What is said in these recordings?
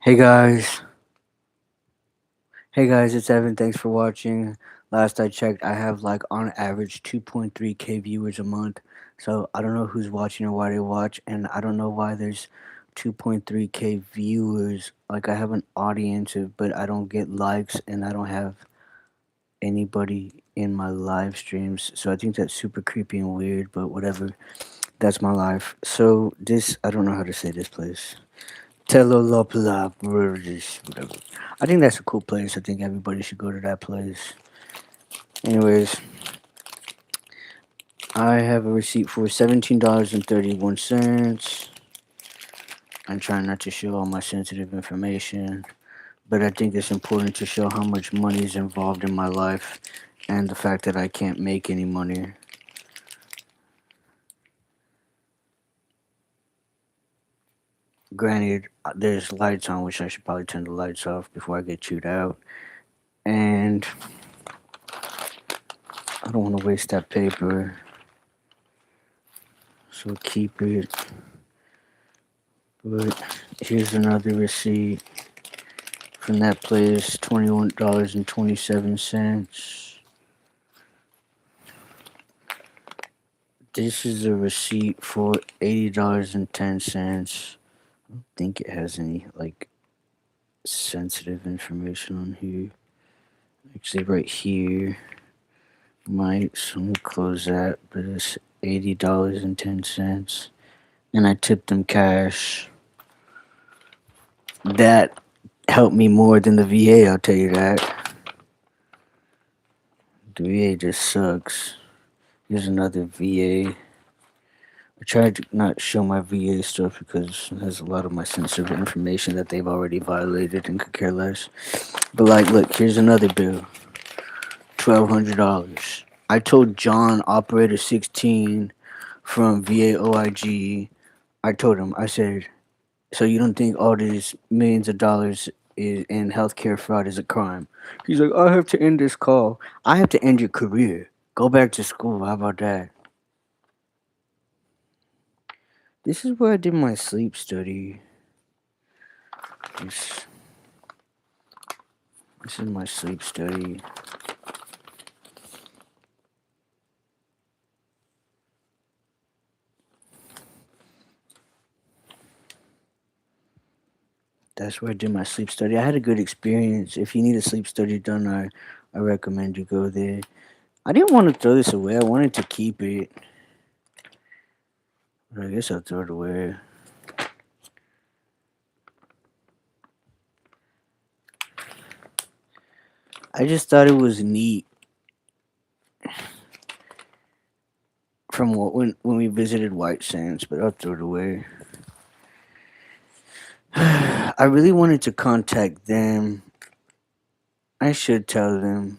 Hey guys, it's Evan. Thanks for watching. Last I checked, I have like on average 2.3K viewers a month. So I don't know who's watching or why they watch, and I don't know why there's 2.3K viewers. Like I have an audience, but I don't get likes, and I don't have anybody in my live streams. So I think that's super creepy and weird, but whatever. That's my life. So this, I don't know how to say this place. Telolopla, whatever. I think that's a cool place. I think everybody should go to that place. Anyways, I have a receipt for $17.31. I'm trying not to show all my sensitive information, but I think it's important to show how much money is involved in my life and the fact that I can't make any money. Granted, there's lights on, which I should probably turn the lights off before I get chewed out. And I don't want to waste that paper, so keep it. But here's another receipt from that place, $21.27. This is a receipt for $80.10. I don't think it has any like sensitive information on here. Actually, right here might. So I'm gonna close that. But it's $80.10, and I tipped them cash. That helped me more than the VA. I'll tell you that. The VA just sucks. Here's another VA. I tried to not show my VA stuff because it has a lot of my sensitive information that they've already violated and could care less. But like, look, here's another bill, $1,200. I told John, operator 16 from VA OIG. I told him, I said, so you don't think all these millions of dollars in healthcare fraud is a crime? He's like, I have to end this call. I have to end your career. Go back to school. How about that? This is where I did my sleep study. This, this is my sleep study. That's where I did my sleep study. I had a good experience. If you need a sleep study done, I recommend you go there. I didn't want to throw this away. I wanted to keep it. But I guess I'll throw it away. I just thought it was neat from when we visited White Sands, but I'll throw it away. I really wanted to contact them. I should tell them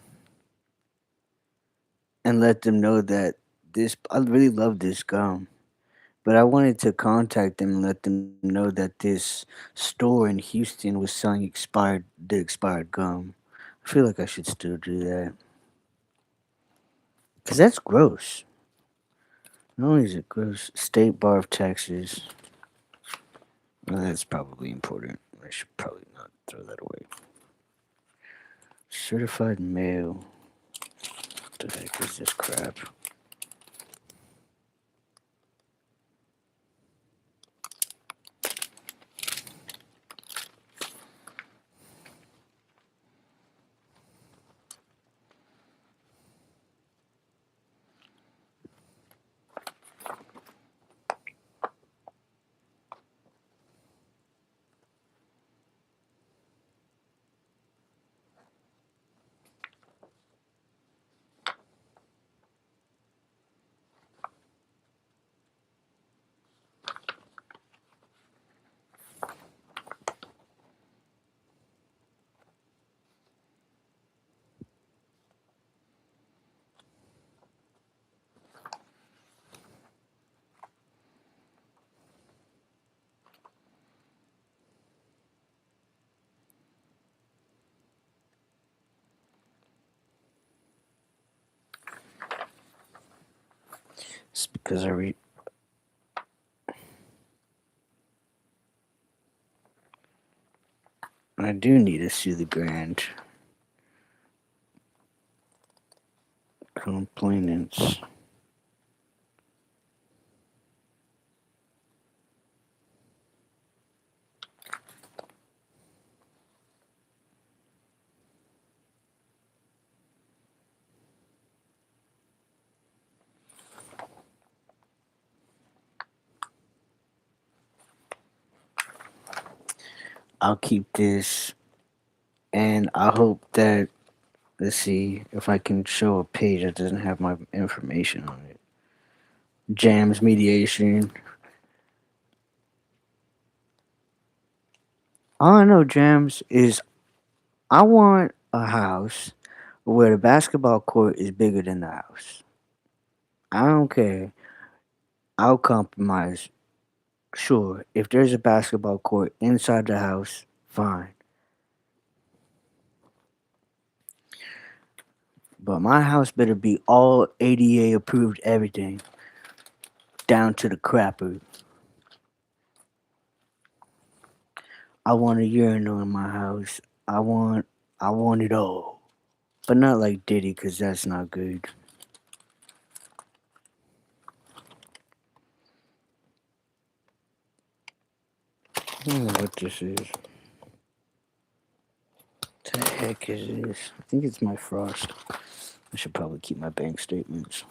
and let them know that this. I really love this gum, but I wanted to contact them and let them know that this store in Houston was selling expired gum. I feel like I should still do that because that's gross. Not only is it gross, State Bar of Texas. Well, that's probably important. I should probably not throw that away. Certified mail. What the heck is this crap? It's because I read. I do need to sue the grand complainants. I'll keep this, and I hope that, let's see if I can show a page that doesn't have my information on it. Jams mediation. All I know, Jams, is I want a house where the basketball court is bigger than the house. I don't care. I'll compromise. Sure, if there's a basketball court inside the house, fine. But my house better be all ADA approved, everything, down to the crapper. I want a urinal in my house. I want, I want it all, but not like Diddy, cause that's not good. I don't know what this is. What the heck is this? I think it's my frost. I should probably keep my bank statements.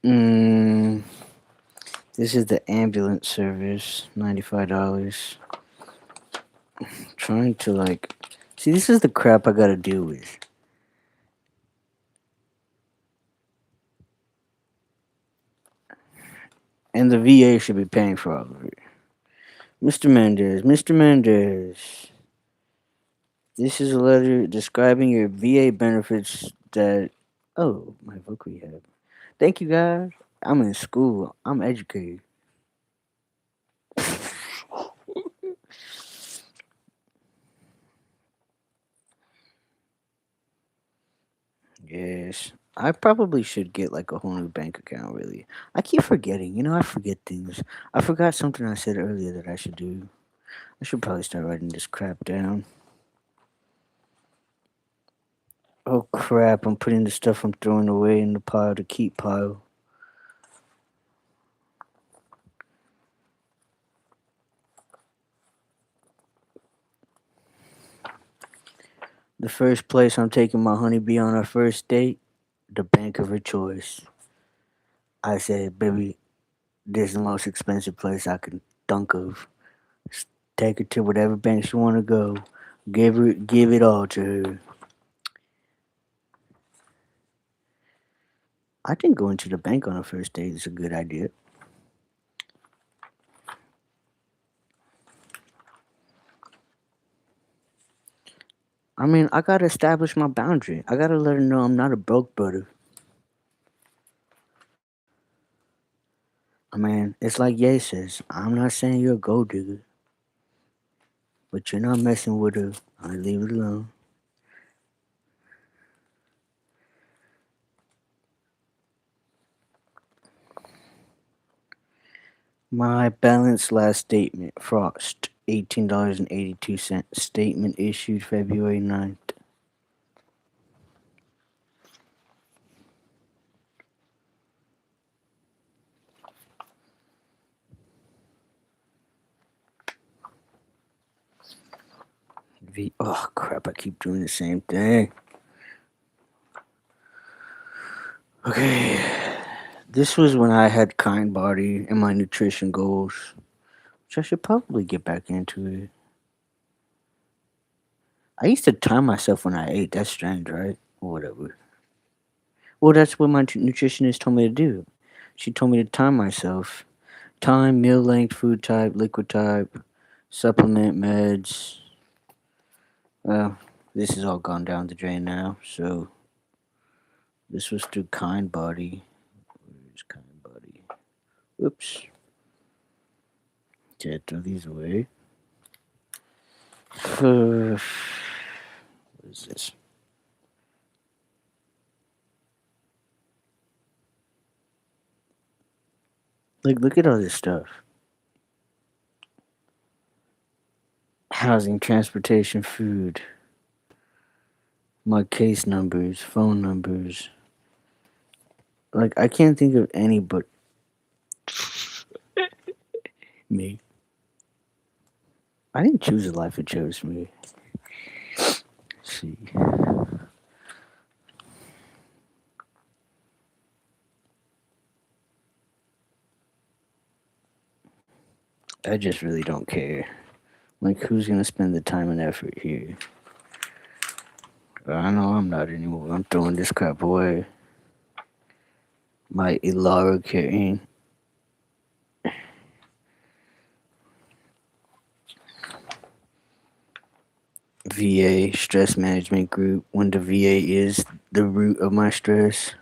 Mm, this is the ambulance service, $95. Trying to like, see, this is the crap I gotta deal with. And the VA should be paying for all of it. Mr. Mendez, this is a letter describing your VA benefits that. Oh, my book rehab. Thank you, guys. I'm in school. I'm educated. Yes. I probably should get like a whole new bank account, really. I keep forgetting. I forget things. I forgot something I said earlier that I should do. I should probably start writing this crap down. Oh crap, I'm putting the stuff I'm throwing away in the pile to keep pile. The first place I'm taking my honeybee on our first date, the bank of her choice. I said, baby, this is the most expensive place I can think of. Take her to whatever bank she want to go. Give it all to her. I think going to the bank on a first date is a good idea. I mean, I gotta establish my boundary. I gotta let her know I'm not a broke brother. I mean, it's like Ye says. I'm not saying you're a gold digger, but you're not messing with her. I leave it alone. My balance last statement, Frost, $18.82. Statement issued February 9th. Oh crap, I keep doing the same thing. Okay. This was when I had kind body and my nutrition goals, which I should probably get back into it. I used to time myself when I ate. That's strange, right? Or whatever. Well, that's what my nutritionist told me to do. She told me to time myself. Time, meal length, food type, liquid type, supplement, meds. Well, this has all gone down the drain now. So this was through Kind Body. Where's Kind Body? Oops. Okay, throw these away. What is this? Like, look at all this stuff. housing, transportation, food, my case numbers, phone numbers. Like I can't think of any but me. I didn't choose the life it chose me. Let's see. I just really don't care. Like who's gonna spend the time and effort here? I know I'm not anymore. I'm throwing this crap away. My Ilara carrying VA stress management group when the VA is the root of my stress.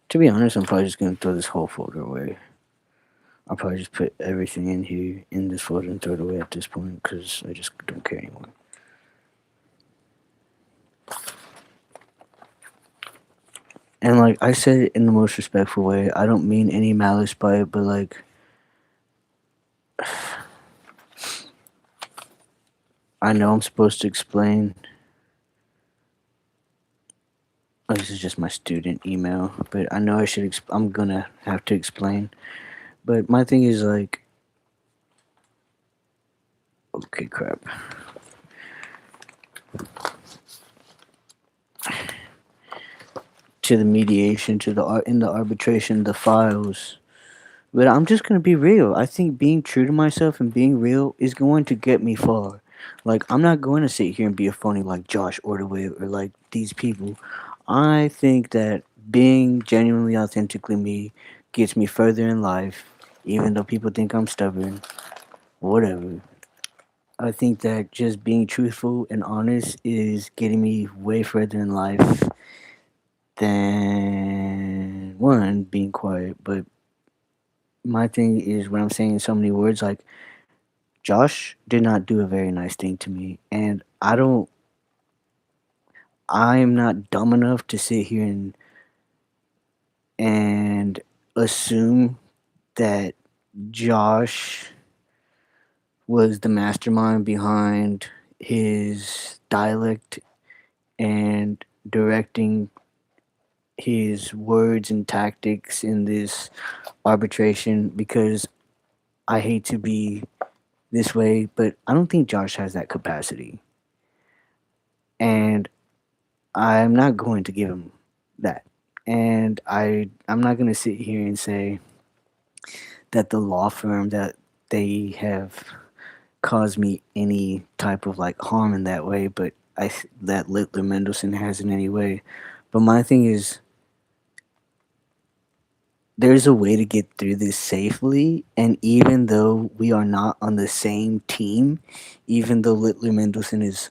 To be honest, I'm probably just gonna throw this whole folder away. I'll probably just put everything in here in this folder and throw it away at this point because I just don't care anymore. And like I said it in the most respectful way. I don't mean any malice by it, but like I know I'm supposed to explain. Oh, this is just my student email, but I know I should. I'm gonna have to explain. But my thing is like, okay, crap. To the mediation, to the art in the arbitration, the files. But I'm just gonna be real. I think being true to myself and being real is going to get me far. Like I'm not going to sit here and be a phony like Josh Ordway or like these people. I think that being genuinely authentically me gets me further in life, even though people think I'm stubborn. Whatever. I think that just being truthful and honest is getting me way further in life than one being quiet. But my thing is when I'm saying so many words, like Josh did not do a very nice thing to me, and I'm not dumb enough to sit here and assume that Josh was the mastermind behind his dialect and directing his words and tactics in this arbitration because I hate to be this way, but I don't think Josh has that capacity. And I'm not going to give him that. And I'm not going to sit here and say that the law firm that they have caused me any type of like harm in that way, but that Littler Mendelsohn has in any way. But my thing is, there's a way to get through this safely, and even though we are not on the same team, even though Littler Mendelsohn is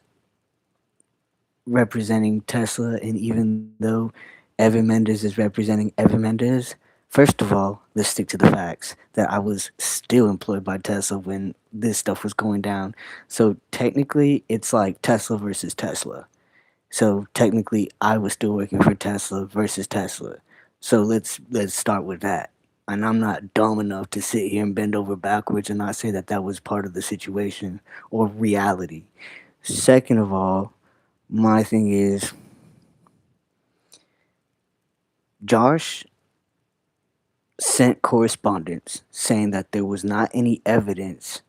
representing Tesla, and even though Evan Mendez is representing Evan Mendez, first of all, let's stick to the facts that I was still employed by Tesla when this stuff was going down. So technically, it's like Tesla versus Tesla. So technically, I was still working for Tesla versus Tesla. So let's start with that. And I'm not dumb enough to sit here and bend over backwards and not say that that was part of the situation or reality. Second of all, my thing is Josh sent correspondence saying that there was not any evidence.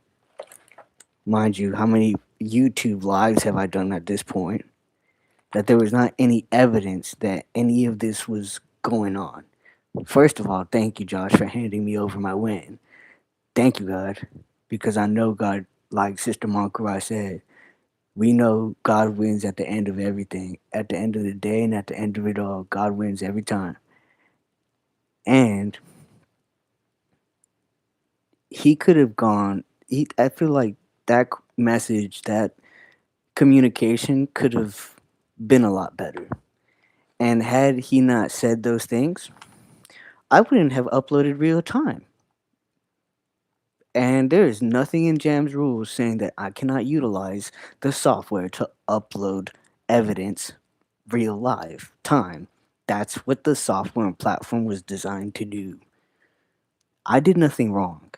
Mind you, how many YouTube lives have I done at this point? That there was not any evidence that any of this was going on. First of all, thank you, Josh, for handing me over my win. Thank you, God, because I know God, like Sister Monkarai said, we know God wins at the end of everything. At the end of the day and at the end of it all, God wins every time. And he could have gone. I feel like that message, that communication, could have been a lot better. And had he not said those things, I wouldn't have uploaded real time. And there is nothing in Jam's rules saying that I cannot utilize the software to upload evidence real live time. That's what the software and platform was designed to do. I did nothing wrong.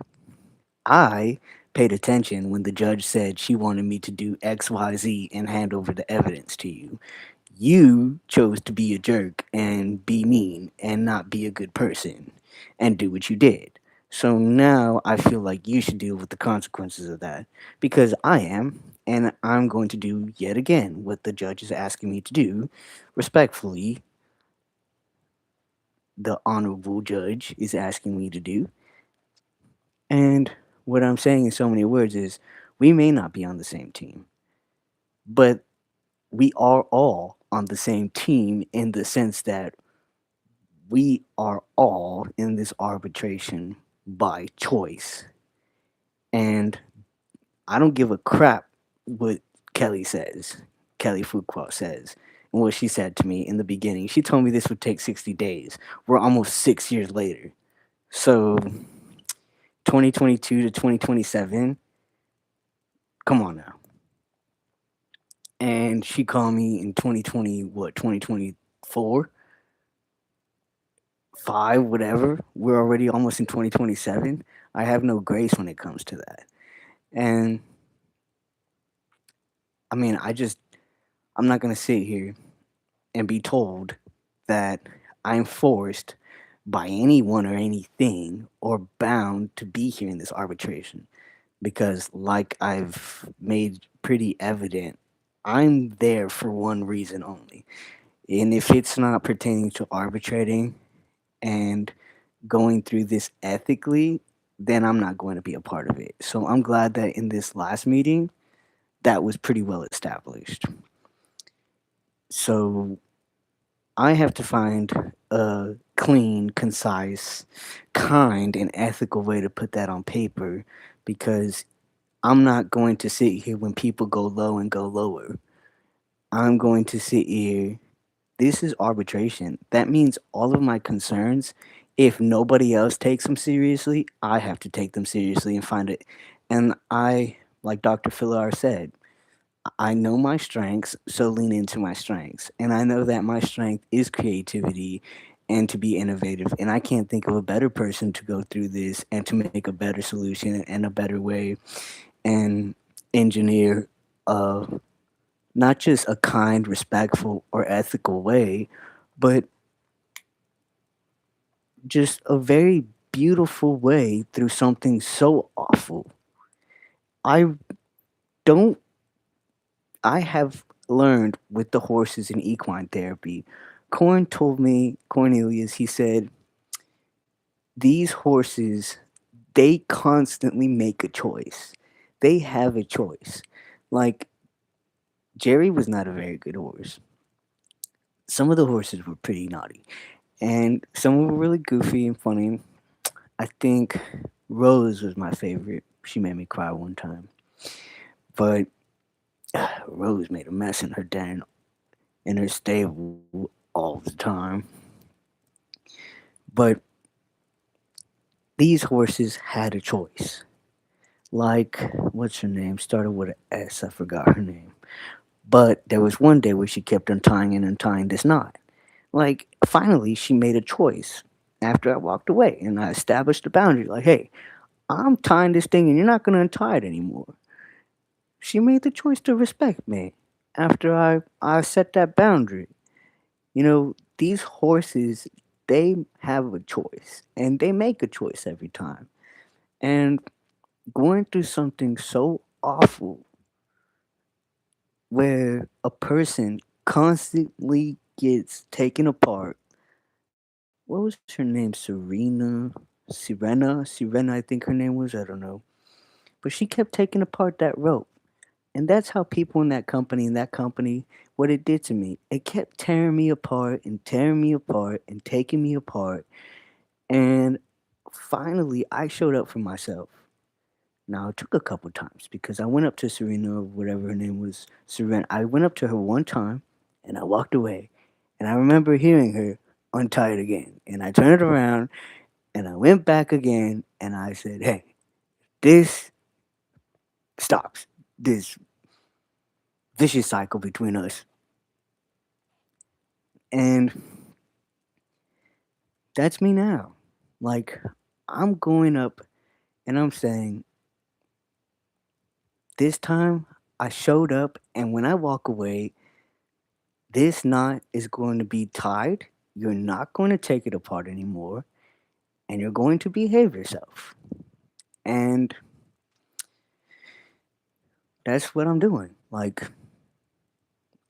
I paid attention when the judge said she wanted me to do XYZ and hand over the evidence to you. You chose to be a jerk and be mean and not be a good person and do what you did. So now I feel like you should deal with the consequences of that because I am, and I'm going to do yet again what the judge is asking me to do. Respectfully, the honorable judge is asking me to do. And what I'm saying in so many words is we may not be on the same team, but we are all on the same team in the sense that we are all in this arbitration by choice. And I don't give a crap what Kelly says, Kelly Fuqua says, and what she said to me in the beginning. She told me this would take 60 days. We're almost 6 years later. So 2022 to 2027, come on now. And she called me in 2020, what, 2024? Five, whatever. We're already almost in 2027. I have no grace when it comes to that. And I mean, I'm not going to sit here and be told that I'm forced by anyone or anything or bound to be here in this arbitration. Because, like I've made pretty evident, I'm there for one reason only. And if it's not pertaining to arbitrating and going through this ethically, then I'm not going to be a part of it. So I'm glad that in this last meeting, that was pretty well established. So I have to find a clean, concise, kind, and ethical way to put that on paper because I'm not going to sit here when people go low and go lower. I'm going to sit here. This is arbitration. That means all of my concerns, if nobody else takes them seriously, I have to take them seriously and find it. And I, like Dr. Fillar said, I know my strengths, so lean into my strengths. And I know that my strength is creativity and to be innovative. And I can't think of a better person to go through this and to make a better solution and a better way and engineer not just a kind, respectful, or ethical way, but just a very beautiful way through something so awful. I don't, I have learned with the horses in equine therapy. Cornelius, he said, these horses, they constantly make a choice. They have a choice. Like, Jerry was not a very good horse. Some of the horses were pretty naughty, and some were really goofy and funny. I think Rose was my favorite. She made me cry one time. But Rose made a mess in her den in her stable all the time. But these horses had a choice. Like, what's her name? Started with an S. I forgot her name. But there was one day where she kept untying and untying this knot. Like, finally, she made a choice after I walked away and I established a boundary. Like, hey, I'm tying this thing and you're not going to untie it anymore. She made the choice to respect me after I set that boundary. You know, these horses, they have a choice and they make a choice every time. And going through something so awful where a person constantly gets taken apart. What was her name? Sirena, I think her name was. I don't know. But she kept taking apart that rope. And that's how people in that company, what it did to me. It kept tearing me apart and tearing me apart and taking me apart. And finally, I showed up for myself. Now, it took a couple times because I went up to Serena, or whatever her name was, Serena. I went up to her one time and I walked away. And I remember hearing her untie it again. And I turned around and I went back again and I said, hey, this stops. This vicious cycle between us. And that's me now. Like, I'm going up and I'm saying, this time I showed up, and when I walk away, this knot is going to be tied. You're not going to take it apart anymore, and you're going to behave yourself. And that's what I'm doing. Like,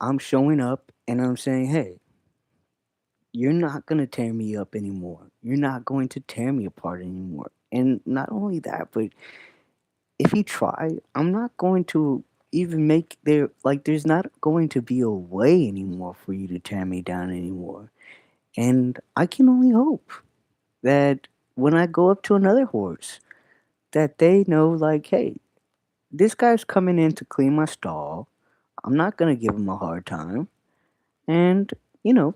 I'm showing up and I'm saying, hey, you're not going to tear me up anymore. You're not going to tear me apart anymore. And not only that, but if you try, I'm not going to even make there, like, there's not going to be a way anymore for you to tear me down anymore. And I can only hope that when I go up to another horse, that they know, like, hey, this guy's coming in to clean my stall. I'm not going to give him a hard time. And, you know,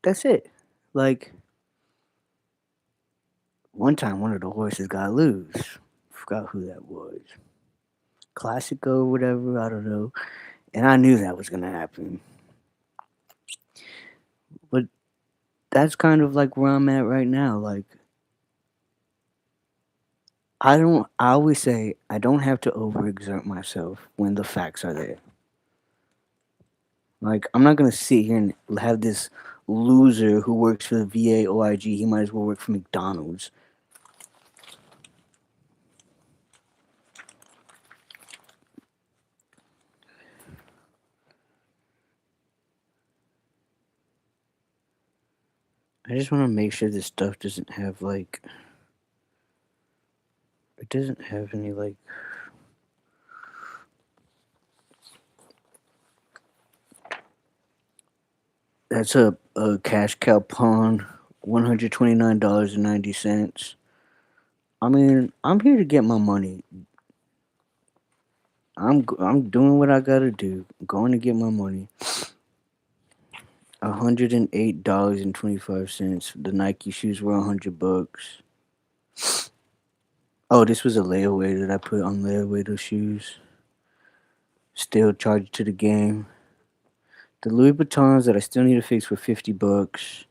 that's it. Like, one time one of the horses got loose. Forgot who that was. Classico or whatever, I don't know. And I knew that was going to happen. But that's kind of like where I'm at right now. Like, I always say, I don't have to overexert myself when the facts are there. Like, I'm not gonna sit here and have this loser who works for the VA OIG. He might as well work for McDonald's. I just want to make sure this stuff doesn't have like it doesn't have any like that's a cash cow pawn, $129.90. I mean, I'm here to get my money. I'm doing what I gotta do. I'm going to get my money. $108.25. The Nike shoes were $100. Oh, this was a layaway that I put on layaway those shoes. Still charged to the game. The Louis Vuittons that I still need to fix were $50.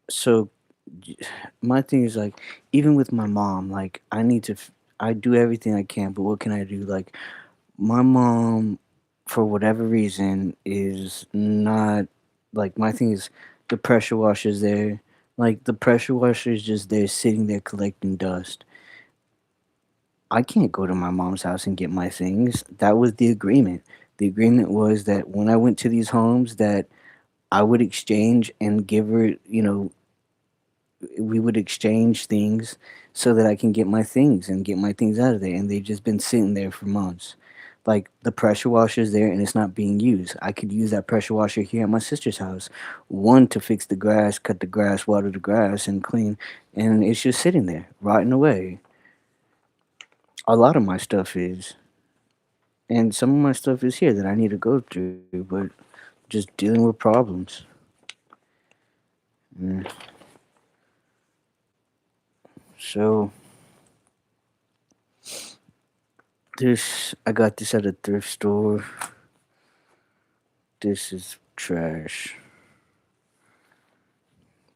So my thing is like, even with my mom, like I do everything I can, but what can I do? Like my mom, for whatever reason, is not like my thing is the pressure washer's there. Like the pressure washer is just there sitting there collecting dust. I can't go to my mom's house and get my things. That was the agreement. The agreement was that when I went to these homes that I would exchange and give her, we would exchange things so that I can get my things and get my things out of there. And they've just been sitting there for months. Like the pressure washer is there and it's not being used. I could use that pressure washer here at my sister's house. One to fix the grass, cut the grass, water the grass, and clean. And it's just sitting there, rotting away. A lot of my stuff is. And some of my stuff is here that I need to go through, but just dealing with problems. Mm. So this, I got this at a thrift store. This is trash.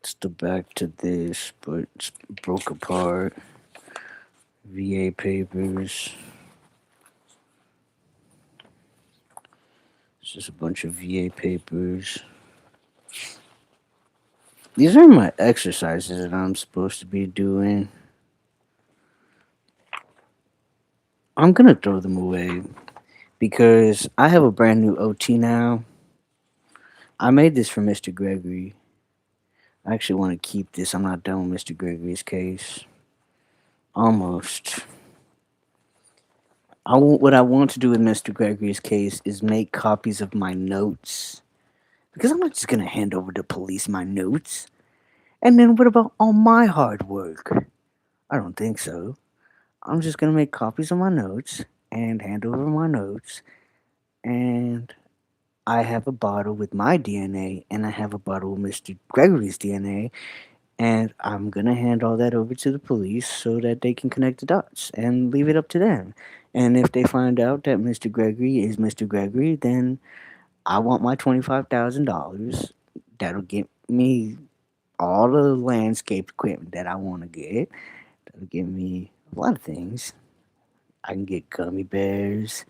It's the back to this, but it's broke apart. VA papers. It's just a bunch of VA papers. These are my exercises that I'm supposed to be doing. I'm gonna throw them away because I have a brand new OT now. I made this for Mr. Gregory. I actually want to keep this. I'm not done with Mr. Gregory's case. Almost. What I want to do with Mr. Gregory's case is make copies of my notes. Because I'm not just going to hand over to police my notes. And then what about all my hard work? I don't think so. I'm just going to make copies of my notes and hand over my notes. And I have a bottle with my DNA and I have a bottle with Mr. Gregory's DNA. And I'm going to hand all that over to the police so that they can connect the dots and leave it up to them. And if they find out that Mr. Gregory is Mr. Gregory, then I want my $25,000. That'll get me all the landscape equipment that I want to get. That'll give me a lot of things. I can get gummy bears.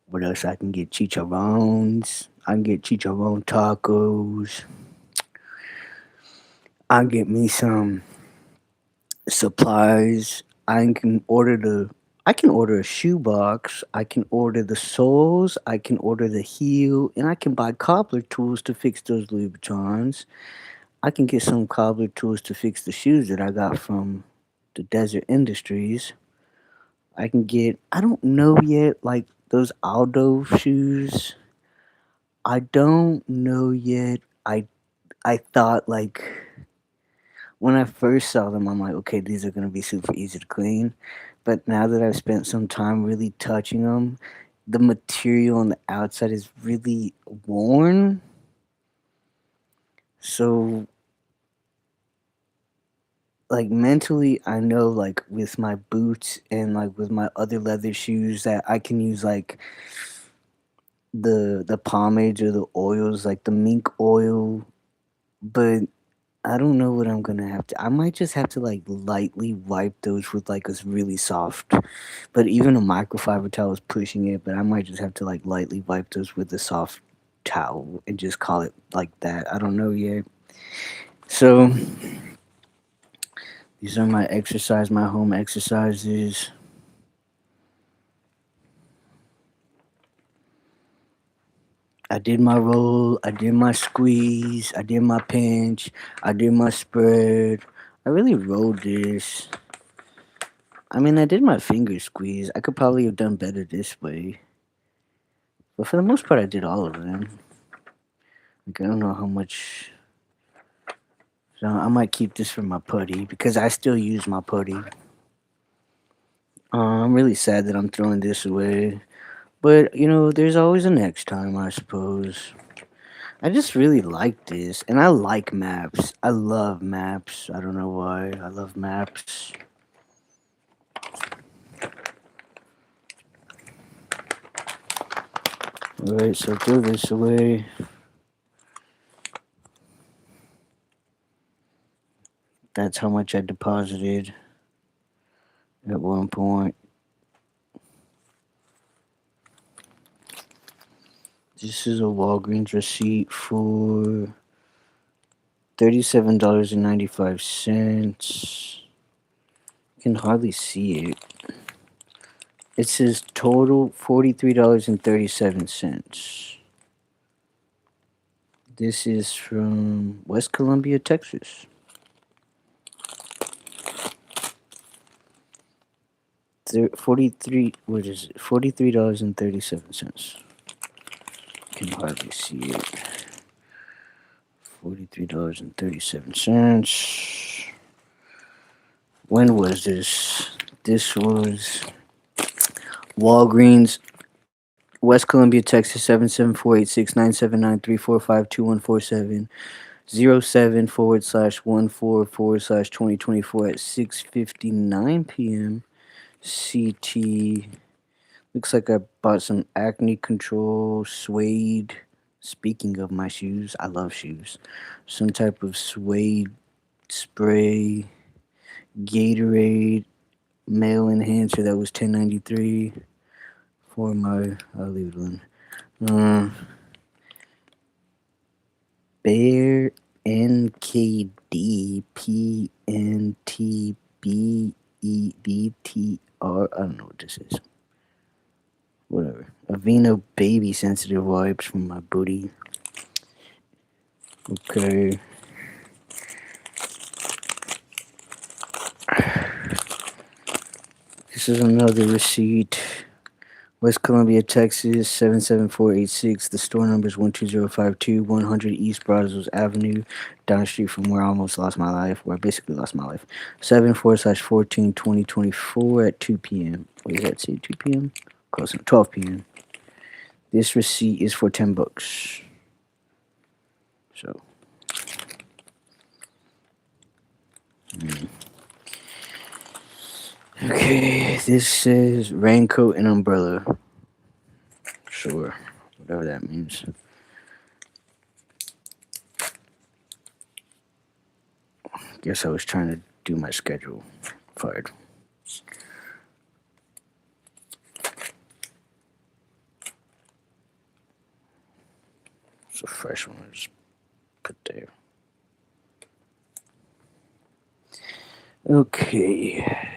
What else? I can get chicharrones. I can get chicharron tacos. I can get me some supplies. I can order a shoebox. I can order the soles. I can order the heel, and I can buy cobbler tools to fix those Louis Vuittons. I can get some cobbler tools to fix the shoes that I got from the Desert Industries. I can get, I don't know yet, like those Aldo shoes. I don't know yet. I thought like when I first saw them, I'm like, okay, these are gonna be super easy to clean. But now that I've spent some time really touching them, the material on the outside is really worn. So like mentally, I know like with my boots and like with my other leather shoes that I can use like the pomades or the oils, like the mink oil. But I don't know what I'm gonna have to. I might just have to like lightly wipe those with like a really soft. But even a microfiber towel is pushing it. But I might just have to like lightly wipe those with a soft towel and just call it like that. I don't know yet. So these are my home exercises. I did my roll, I did my squeeze, I did my pinch, I did my spread. I really rolled this. I mean, I did my finger squeeze. I could probably have done better this way. But for the most part, I did all of them. Like, I don't know how much. So I might keep this for my putty because I still use my putty. I'm really sad that I'm throwing this away. But, there's always a next time, I suppose. I just really like this. And I like maps. I love maps. I don't know why. I love maps. Alright, so throw this away. That's how much I deposited at one point. This is a Walgreens receipt for $37.95. You can hardly see it. It says total $43.37. This is from West Columbia, Texas. 43, what is it? $43.37. Can hardly see it. $43.37. When was this? This was Walgreens, West Columbia, Texas, 77486979345214707/14/2024 at 6:59 p.m. CT. Looks like I bought some acne control suede. Speaking of my shoes, I love shoes. Some type of suede spray, Gatorade, male enhancer that was $10.93 for my. I'll leave it alone. Bear NKD PNTBEBTR. I don't know what this is. Whatever. Aveeno baby sensitive wipes from my booty. Okay. This is another receipt. West Columbia, Texas, 77486. The store number is 12052, 100 East Brazos Avenue, down the street from where I almost lost my life, where I basically lost my life. 7/4/14/2024 at 2 p.m. Wait, is that say 2 p.m.? Close enough. 12 p.m. This receipt is for $10. So. Okay, this says raincoat and umbrella. Sure, whatever that means. guess I was trying to do my schedule. Fired. It's a fresh one. I just put there. Okay.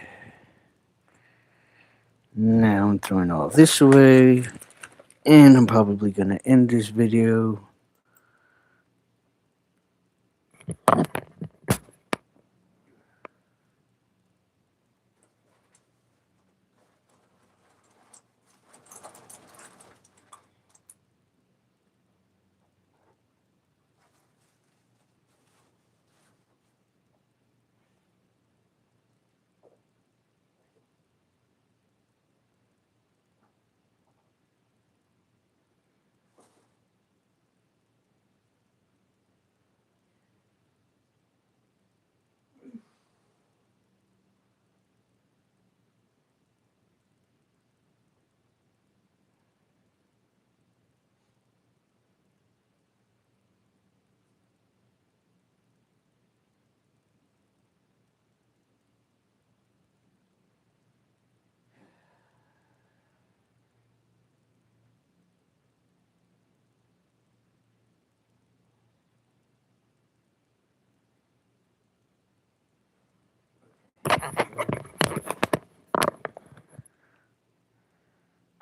Now I'm throwing all this away. And I'm probably gonna end this video.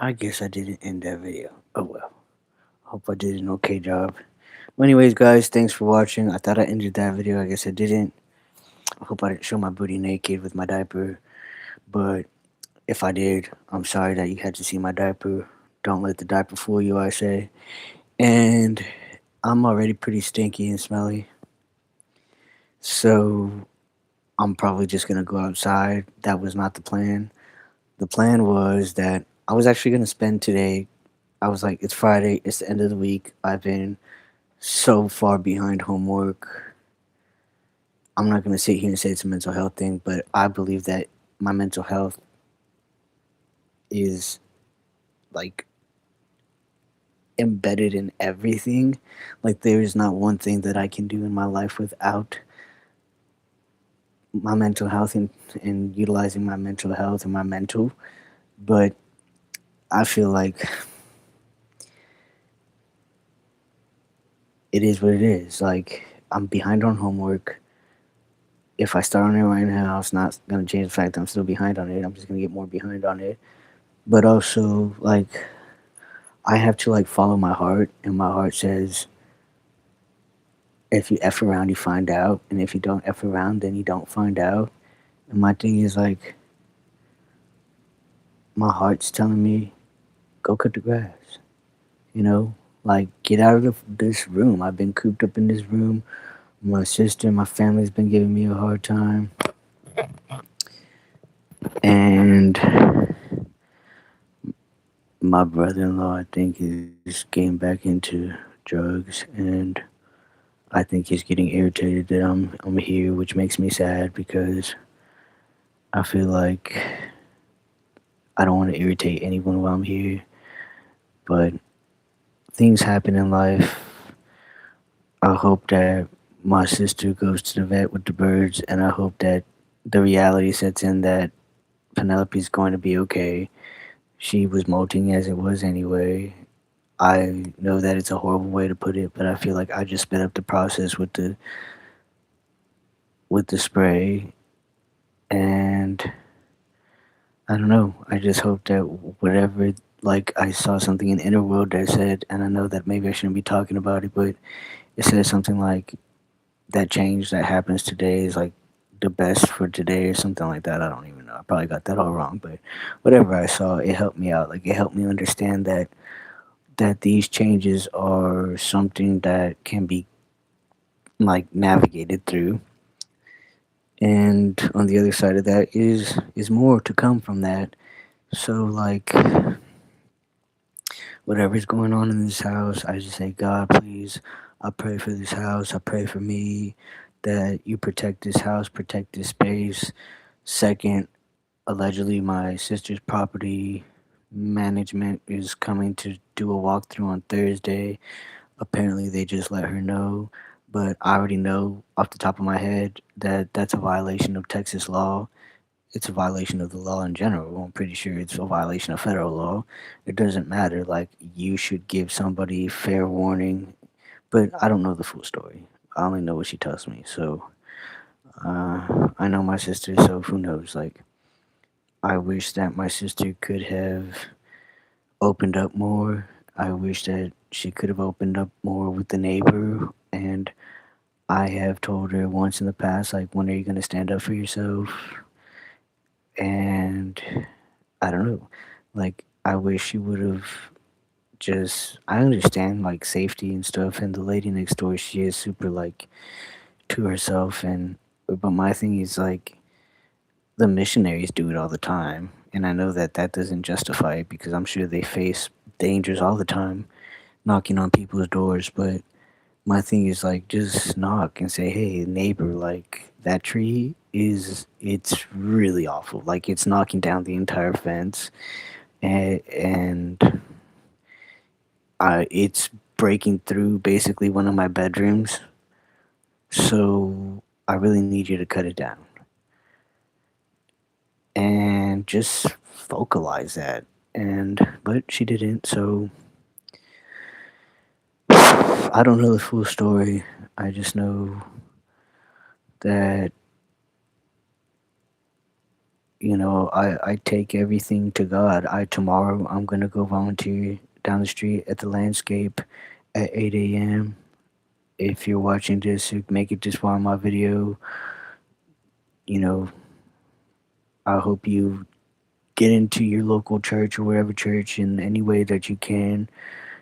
I guess I didn't end that video. Oh well. Hope I did an okay job. Well, anyways, guys, thanks for watching. I thought I ended that video. I guess I didn't. I hope I didn't show my booty naked with my diaper. But if I did, I'm sorry that you had to see my diaper. Don't let the diaper fool you, I say. And I'm already pretty stinky and smelly. So I'm probably just going to go outside. That was not the plan. The plan was that I was actually going to spend today. I was like, it's Friday, it's the end of the week. I've been so far behind homework. I'm not going to sit here and say it's a mental health thing, but I believe that my mental health is like embedded in everything. Like, there is not one thing that I can do in my life without my mental health and utilizing my mental health and my mental. But I feel like it is what it is. Like, I'm behind on homework. If I start on it right now, it's not going to change the fact that I'm still behind on it. I'm just going to get more behind on it. But also, like, I have to, like, follow my heart, and my heart says, if you F around, you find out. And if you don't F around, then you don't find out. And my thing is, like, my heart's telling me, go cut the grass. You know? Like, get out of this room. I've been cooped up in this room. My sister, my family's been giving me a hard time. And my brother-in-law, I think, is getting back into drugs, and I think he's getting irritated that I'm here, which makes me sad because I feel like I don't want to irritate anyone while I'm here. But things happen in life. I hope that my sister goes to the vet with the birds, and I hope that the reality sets in that Penelope's going to be okay. She was molting as it was anyway. I know that it's a horrible way to put it, but I feel like I just sped up the process with the spray, and I don't know. I just hope that whatever, like, I saw something in Inner World that said, and I know that maybe I shouldn't be talking about it, but it said something like that change that happens today is like the best for today or something like that. I don't even know. I probably got that all wrong, but whatever I saw, it helped me out. Like, it helped me understand that these changes are something that can be like navigated through, and on the other side of that is more to come from that. So, like, whatever's going on in this house, I just say, God, please, I pray for this house. I pray for me, that you protect this house, protect this space. Second, allegedly, my sister's property management is coming to do a walkthrough on Thursday. Apparently, they just let her know. but I already know off the top of my head that that's a violation of Texas law. It's a violation of the law in general. I'm pretty sure it's a violation of federal law. It doesn't matter. Like, you should give somebody fair warning, but I don't know the full story. I only know what she tells me. So I know my sister, so who knows? Like, I wish that my sister could have opened up more. I wish that she could have opened up more with the neighbor. And I have told her once in the past, like, when are you going to stand up for yourself? And I don't know. Like, I wish she would have just. I understand, like, safety and stuff. And the lady next door, she is super, like, to herself. But my thing is, like, the missionaries do it all the time. And I know that that doesn't justify it because I'm sure they face dangers all the time knocking on people's doors. But my thing is, like, just knock and say, hey, neighbor, like, that tree it's really awful. Like, it's knocking down the entire fence, and it's breaking through basically one of my bedrooms. So I really need you to cut it down and just vocalize that. And but she didn't. So I don't know the full story. I just know that I take everything to God. Tomorrow I'm gonna go volunteer down the street at the landscape at 8 a.m. If you're watching this, make it this far in my video. You know, I hope you get into your local church or whatever church in any way that you can.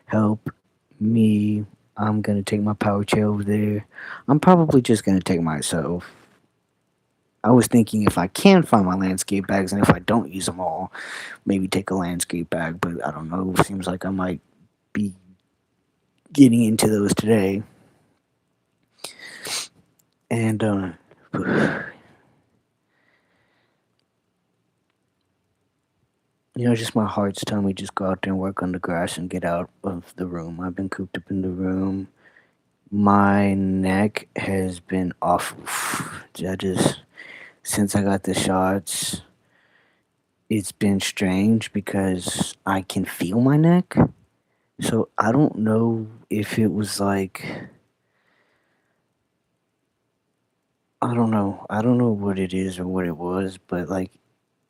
Help me. I'm gonna take my power chair over there. I'm probably just gonna take myself. I was thinking if I can find my landscape bags and if I don't use them all, maybe take a landscape bag, but I don't know. It seems like I might be getting into those today. And, just my heart's telling me just go out there and work on the grass and get out of the room. I've been cooped up in the room. My neck has been awful. Since I got the shots, it's been strange because I can feel my neck. So I don't know if it was like, I don't know. I don't know what it is or what it was, but like,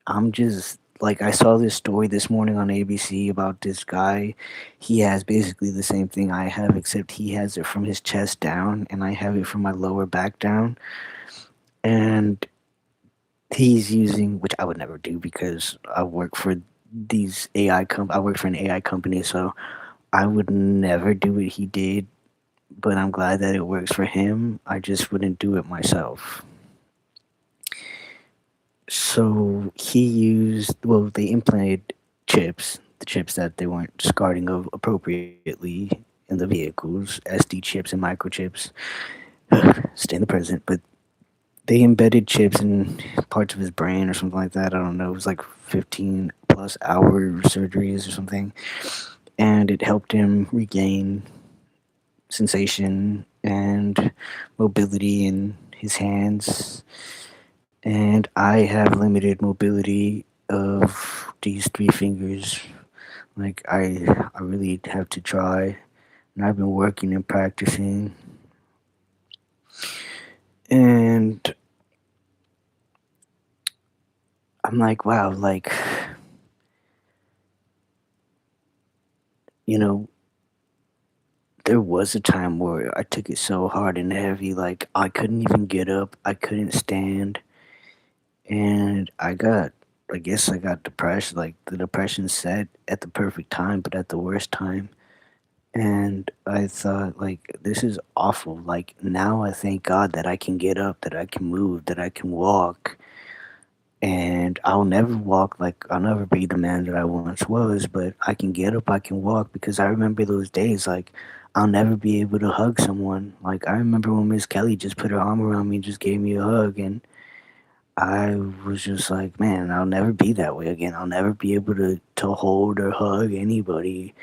I'm just like, I saw this story this morning on ABC about this guy. He has basically the same thing I have, except he has it from his chest down, and I have it from my lower back down. And he's using, which I would never do because I work for I work for an AI company, so I would never do what he did. But I'm glad that it works for him. I just wouldn't do it myself. So he used, well, they implanted chips, the chips that they weren't discarding of appropriately in the vehicles, SD chips and microchips. Stay in the present, but they embedded chips in parts of his brain or something like that. I don't know. It was like 15 plus hour surgeries or something. And it helped him regain sensation and mobility in his hands. And I have limited mobility of these three fingers. Like, I really have to try, and I've been working and practicing. And I'm like, wow, like, you know, there was a time where I took it so hard and heavy, like I couldn't even get up, I couldn't stand, and I guess I got depressed. Like, the depression set at the perfect time, but at the worst time. And I thought, like, this is awful. Like, now I thank God that I can get up, that I can move, that I can walk. And I'll never be the man that I once was, but I can get up, I can walk because I remember those days. Like, I'll never be able to hug someone. Like, I remember when Miss Kelly just put her arm around me and just gave me a hug, and I was just like, man, I'll never be that way again. I'll never be able to hold or hug anybody.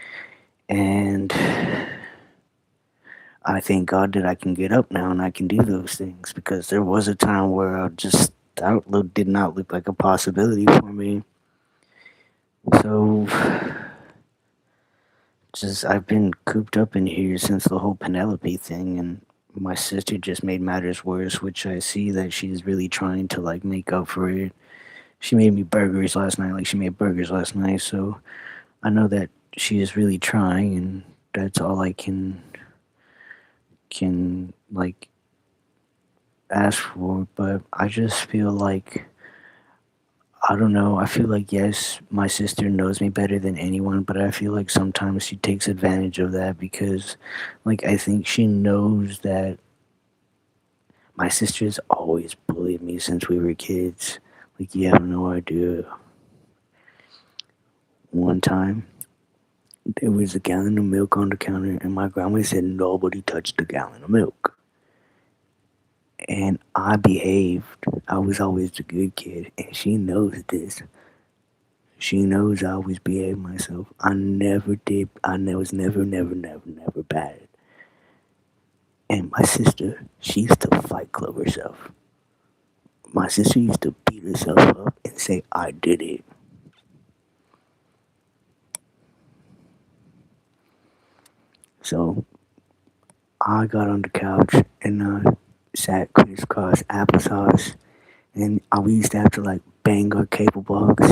And I thank God that I can get up now and I can do those things because there was a time where I just that did not look like a possibility for me. So just I've been cooped up in here since the whole Penelope thing, and my sister just made matters worse, which I see that she's really trying to like make up for it. She made me burgers last night, like she made burgers last night, so I know that she is really trying, and that's all I can like ask for. But I just feel like I don't know. I feel like yes, my sister knows me better than anyone, but I feel like sometimes she takes advantage of that because, like, I think she knows that my sister's always bullied me since we were kids. Like, you have no idea. One time, there was a gallon of milk on the counter, and my grandma said nobody touched the gallon of milk. And I behaved. I was always the good kid, and she knows this. She knows I always behaved myself. I never did. Was never bad. And my sister, she used to fight club herself. My sister used to beat herself up and say, I did it. So I got on the couch and I sat crisscross applesauce. And we used to have to like bang our cable box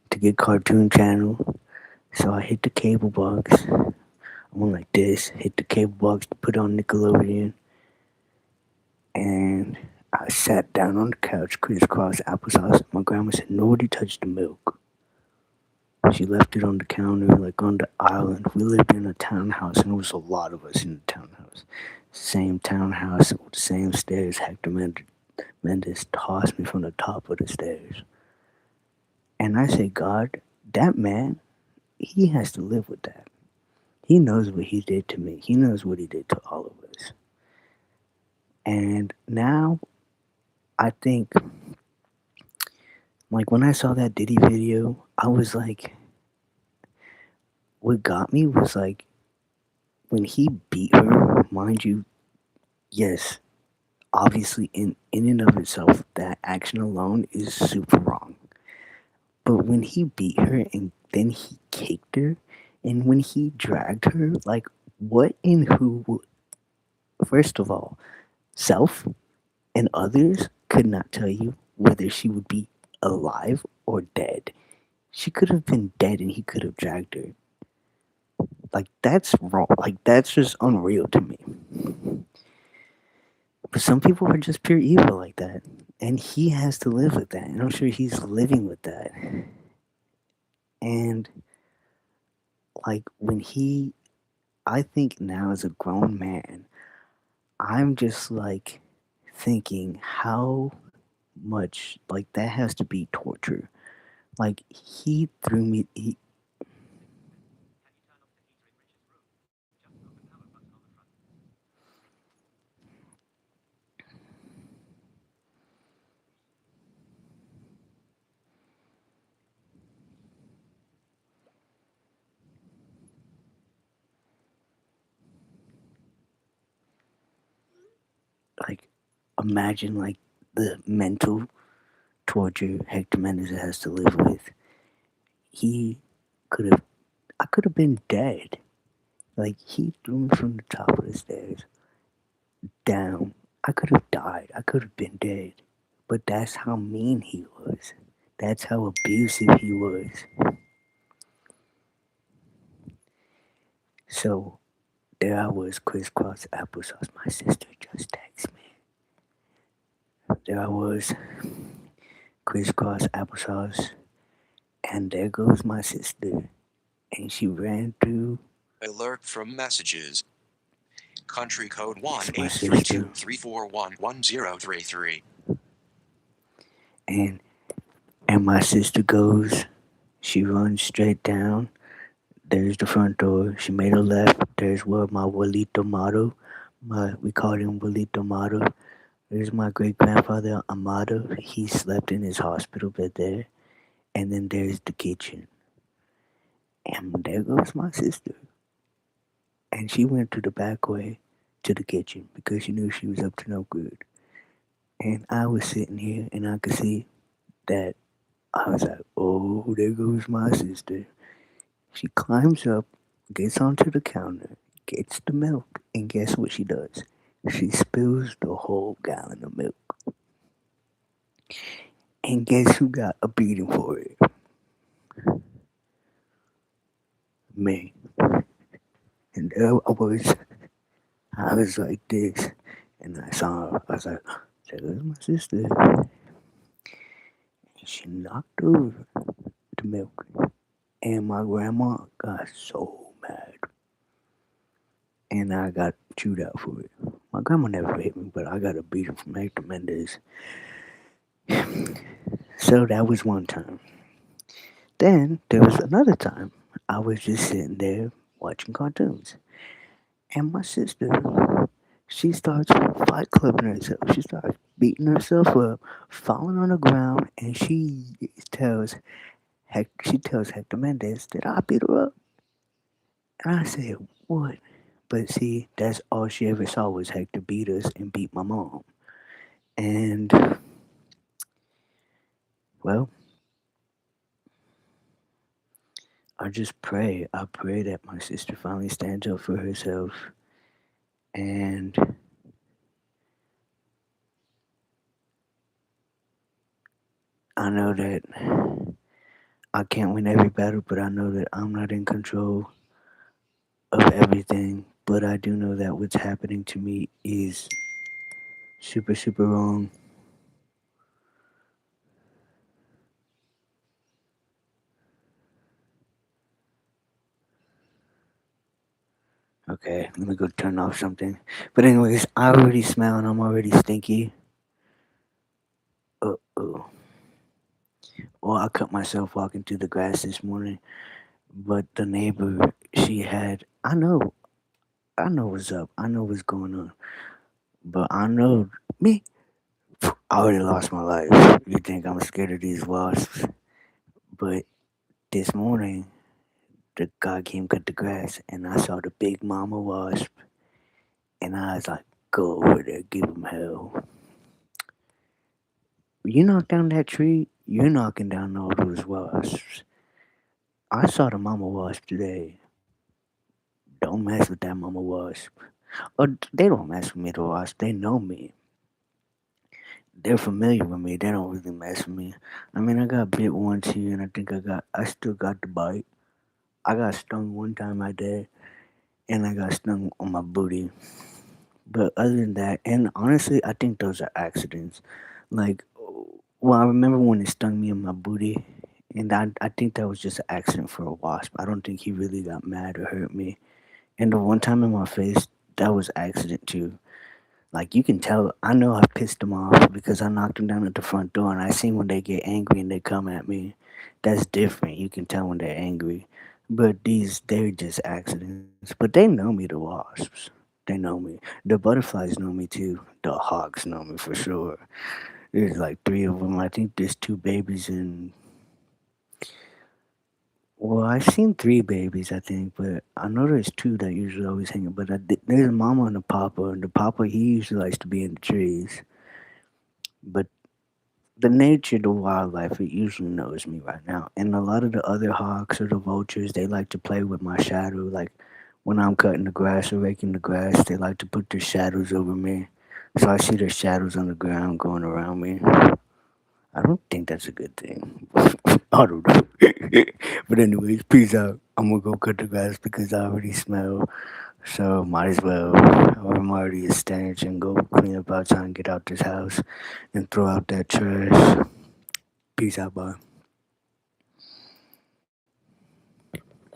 to get Cartoon Channel. So I hit the cable box. I went like this, hit the cable box to put on Nickelodeon. And I sat down on the couch, crisscross applesauce. My grandma said, nobody touched the milk. She left it on the counter, like on the island. We lived in a townhouse, and there was a lot of us in the townhouse. Same townhouse with the same stairs. Hector Mendes tossed me from the top of the stairs. And I said, God, that man, he has to live with that. He knows what he did to me. He knows what he did to all of us. And now I think, like, when I saw that Diddy video, I was like, what got me was like, when he beat her, mind you, yes, obviously in and of itself, that action alone is super wrong. But when he beat her and then he kicked her, and when he dragged her, like, what in who, first of all, self and others could not tell you whether she would be alive or dead. She could have been dead and he could have dragged her. Like, that's wrong. Like, that's just unreal to me. But some people are just pure evil like that. And he has to live with that. And I'm sure he's living with that. And, like, I think now as a grown man, I'm just like thinking how much, like, that has to be torture. Like, he threw me, like, imagine, like, the mental torture Hector Mendes has to live with. He could have, I could have been dead. Like, he threw me from the top of the stairs down. I could have died. I could have been dead. But that's how mean he was. That's how abusive he was. So there I was, crisscross applesauce. My sister just texted me. There I was, crisscross applesauce. And there goes my sister. And she ran through. Alert from messages. Country code It's my sister. 1-832-341-1033. And and my sister goes. She runs straight down. There's the front door. She made a left. There's where my Walito Mato, we called him Walito Mato. There's my great grandfather Amado. He slept in his hospital bed there. And then there's the kitchen. And there goes my sister. and she went to the back way to the kitchen because she knew she was up to no good. And I was sitting here and I could see that I was like, oh, there goes my sister. She climbs up, gets onto the counter, gets the milk, and guess what she does? She spills the whole gallon of milk. And guess who got a beating for it? Me. And there I was like this. And I saw her, I was like, there goes my sister. And she knocked over the milk. And my grandma got so mad. And I got chewed out for it. My grandma never hit me, but I got a beating from Hector Mendez. So that was one time. Then there was another time I was just sitting there watching cartoons. And my sister, she starts fight clubbing herself. She starts beating herself up, falling on the ground, and tells she tells Hector Mendez that I beat her up. And I said, what? But see, that's all she ever saw was Hector beat us and beat my mom. And well, I just pray. I pray that my sister finally stands up for herself. And I know that I can't win every battle, but I know that I'm not in control of everything. But I do know that what's happening to me is super, super wrong. Okay, let me go turn off something. But anyways, I already smell and I'm already stinky. Oh. Well, I cut myself walking through the grass this morning, but the neighbor she had, I know what's up. I know what's going on. But I know me. I already lost my life. You think I'm scared of these wasps? But this morning, the guy came cut the grass, and I saw the big mama wasp, and I was like, "Go over there, give him hell." You knock down that tree, you're knocking down all those wasps. I saw the mama wasp today. Don't mess with that mama wasp. Or they don't mess with me, the wasp. They know me. They're familiar with me. They don't really mess with me. I mean, I got bit once here, and I still got the bite. I got stung one time I did, and I got stung on my booty. But other than that, and honestly, I think those are accidents. Like, well, I remember when it stung me on my booty, and I think that was just an accident for a wasp. I don't think he really got mad or hurt me. And the one time in my face, that was accident too. Like you can tell, I know I pissed them off because I knocked them down at the front door, and I seen when they get angry and they come at me. That's different. You can tell when they're angry. But they're just accidents. But they know me, the wasps. They know me. The butterflies know me too. The hawks know me for sure. There's like three of them. I think there's two babies and well, I've seen three babies, I think, but I know there's two that usually always hang. But there's a mama and a papa, and the papa he usually likes to be in the trees. But the nature, the wildlife, it usually knows me right now. And a lot of the other hawks or the vultures, they like to play with my shadow. Like when I'm cutting the grass or raking the grass, they like to put their shadows over me. So I see their shadows on the ground going around me. I don't think that's a good thing. I don't know. But anyways, peace out. I'm gonna go cut the grass because I already smell. So might as well. I'm already a stench and go clean up outside and get out this house and throw out that trash. Peace out, bye.